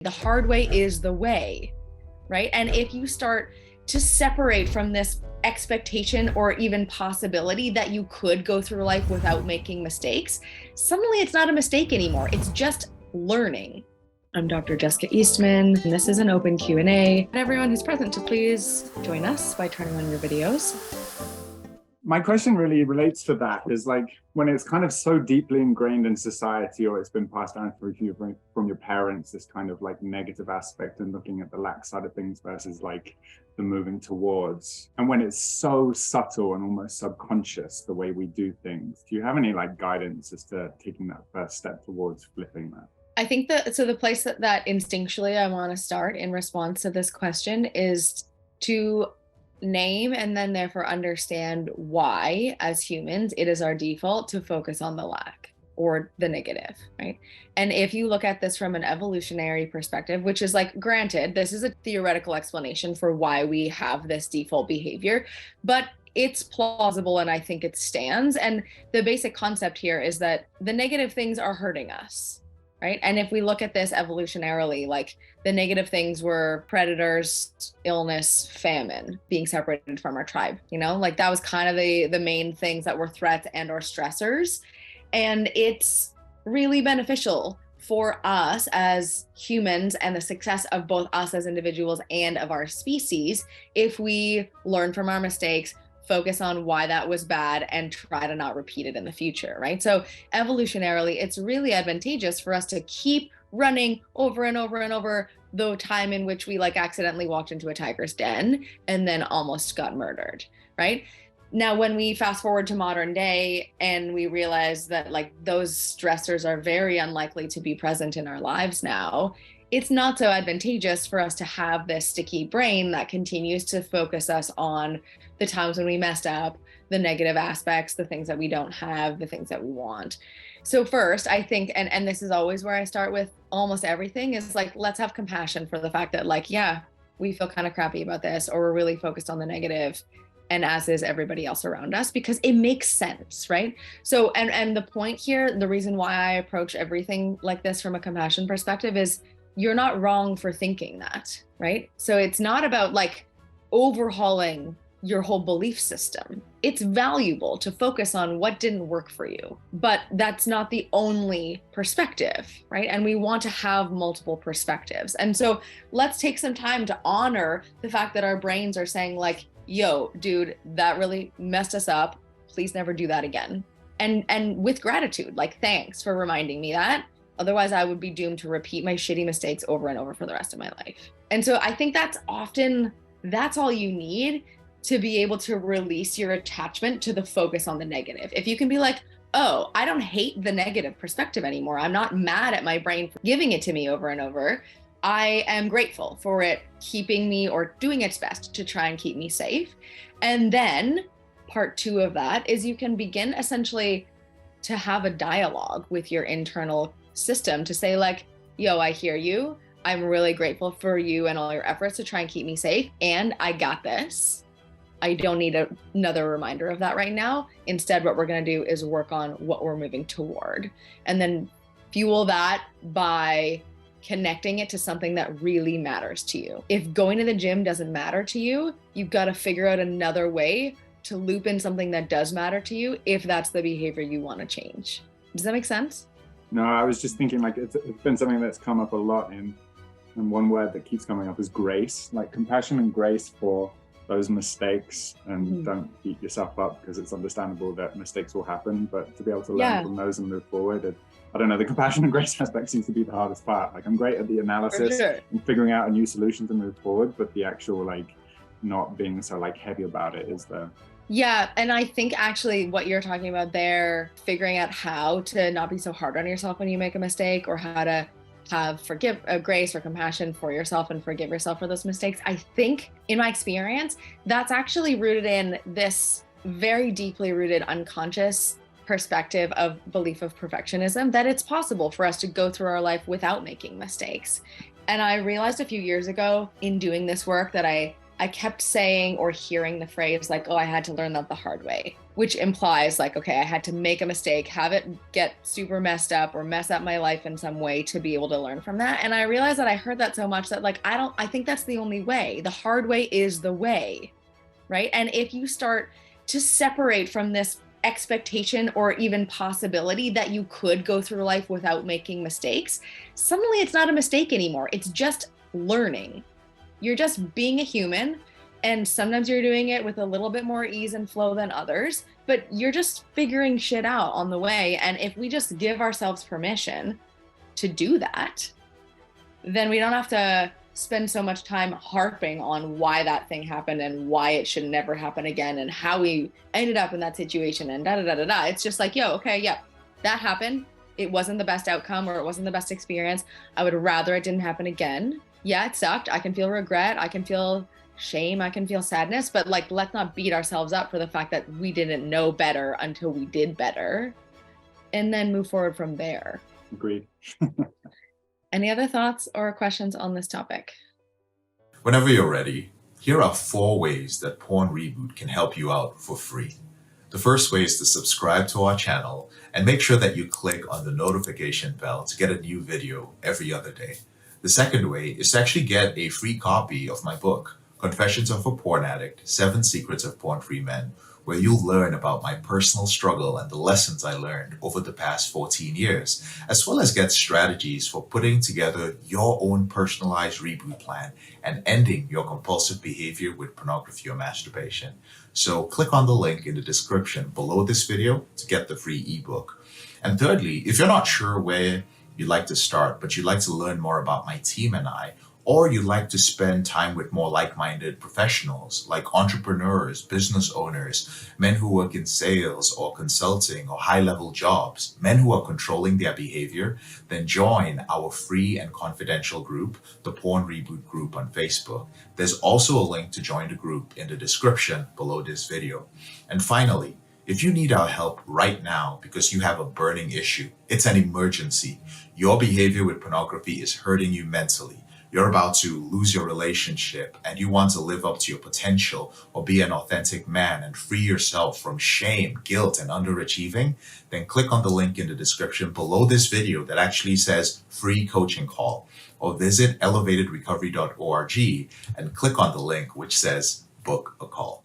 The hard way is the way, right? And if you start to separate from this expectation or even possibility that you could go through life without making mistakes, suddenly it's not a mistake anymore. It's just learning. I'm Dr. Jessica Eastman, and this is an open Q&A. And everyone who's present to please join us by turning on your videos. My question really relates to that, is like when it's kind of so deeply ingrained in society, or it's been passed down from your parents, this kind of like negative aspect and looking at the lack side of things versus like the moving towards. And when it's so subtle and almost subconscious, the way we do things, do you have any like guidance as to taking that first step towards flipping that? I think that, so the place that instinctually I want to start in response to this question is to name and then therefore understand why, as humans, it is our default to focus on the lack or the negative, right? And if you look at this from an evolutionary perspective, which is like, granted, this is a theoretical explanation for why we have this default behavior, but it's plausible and I think it stands. And the basic concept here is that the negative things are hurting us. Right. And if we look at this evolutionarily, like the negative things were predators, illness, famine, being separated from our tribe, like that was kind of the main things that were threats and or stressors. And it's really beneficial for us as humans and the success of both us as individuals and of our species if we learn from our mistakes, focus on why that was bad, and try to not repeat it in the future, right? So evolutionarily, it's really advantageous for us to keep running over and over and over the time in which we like accidentally walked into a tiger's den and then almost got murdered, right? Now, when we fast forward to modern day and we realize that like those stressors are very unlikely to be present in our lives now, it's not so advantageous for us to have this sticky brain that continues to focus us on the times when we messed up, the negative aspects, the things that we don't have, the things that we want. So first, I think, and this is always where I start with almost everything, is like, let's have compassion for the fact that like, yeah, we feel kind of crappy about this, or we're really focused on the negative, and as is everybody else around us, because it makes sense, right? So, and the point here, the reason why I approach everything like this from a compassion perspective is you're not wrong for thinking that, right? So it's not about like overhauling your whole belief system. It's valuable to focus on what didn't work for you, but that's not the only perspective, right? And we want to have multiple perspectives. And so let's take some time to honor the fact that our brains are saying like, yo, dude, that really messed us up. Please never do that again. And with gratitude, like, thanks for reminding me that. Otherwise, I would be doomed to repeat my shitty mistakes over and over for the rest of my life. And so I think that's all you need to be able to release your attachment to the focus on the negative. If you can be like, oh, I don't hate the negative perspective anymore. I'm not mad at my brain for giving it to me over and over. I am grateful for it keeping me or doing its best to try and keep me safe. And then part two of that is you can begin essentially to have a dialogue with your internal system to say like, yo, I hear you. I'm really grateful for you and all your efforts to try and keep me safe. And I got this. I don't need another reminder of that right now. Instead, what we're going to do is work on what we're moving toward, and then fuel that by connecting it to something that really matters to you. If going to the gym doesn't matter to you, you've got to figure out another way to loop in something that does matter to you if that's the behavior you want to change. Does that make sense? No, I was just thinking like it's been something that's come up a lot, and one word that keeps coming up is grace, like compassion and grace for those mistakes, and don't beat yourself up, because it's understandable that mistakes will happen, but to be able to learn from those and move forward. And I don't know, the compassion and grace aspect seems to be the hardest part. Like I'm great at the analysis and figuring out a new solution to move forward, but the actual like not being so like heavy about it is the... Yeah. And I think actually what you're talking about there, figuring out how to not be so hard on yourself when you make a mistake, or how to have grace or compassion for yourself and forgive yourself for those mistakes. I think in my experience, that's actually rooted in this very deeply rooted unconscious perspective of belief of perfectionism, that it's possible for us to go through our life without making mistakes. And I realized a few years ago in doing this work that I I kept saying or hearing the phrase like, oh, I had to learn that the hard way, which implies like, okay, I had to make a mistake, have it get super messed up or mess up my life in some way to be able to learn from that. And I realized that I heard that so much that like, I think that's the only way. The hard way is the way, right? And if you start to separate from this expectation or even possibility that you could go through life without making mistakes, suddenly it's not a mistake anymore. It's just learning. You're just being a human, and sometimes you're doing it with a little bit more ease and flow than others, but you're just figuring shit out on the way. And if we just give ourselves permission to do that, then we don't have to spend so much time harping on why that thing happened and why it should never happen again and how we ended up in that situation and da da da da da. It's just like, yo, okay, yeah, that happened. It wasn't the best outcome or it wasn't the best experience. I would rather it didn't happen again. Yeah, it sucked. I can feel regret. I can feel shame. I can feel sadness, but like, let's not beat ourselves up for the fact that we didn't know better until we did better, and then move forward from there. Agreed. Any other thoughts or questions on this topic? Whenever you're ready, here are 4 ways that Porn Reboot can help you out for free. The first way is to subscribe to our channel and make sure that you click on the notification bell to get a new video every other day. The second way is to actually get a free copy of my book, Confessions of a Porn Addict, 7 Secrets of Porn-Free Men, where you'll learn about my personal struggle and the lessons I learned over the past 14 years, as well as get strategies for putting together your own personalized reboot plan and ending your compulsive behavior with pornography or masturbation. So click on the link in the description below this video to get the free ebook. And thirdly, if you're not sure where you'd like to start, but you'd like to learn more about my team and I, or you'd like to spend time with more like-minded professionals like entrepreneurs, business owners, men who work in sales or consulting or high-level jobs, men who are controlling their behavior, then join our free and confidential group, the Porn Reboot group on Facebook. There's also a link to join the group in the description below this video. And finally, if you need our help right now because you have a burning issue, it's an emergency, your behavior with pornography is hurting you mentally, you're about to lose your relationship and you want to live up to your potential or be an authentic man and free yourself from shame, guilt, and underachieving, then click on the link in the description below this video that actually says free coaching call, or visit elevatedrecovery.org and click on the link which says book a call.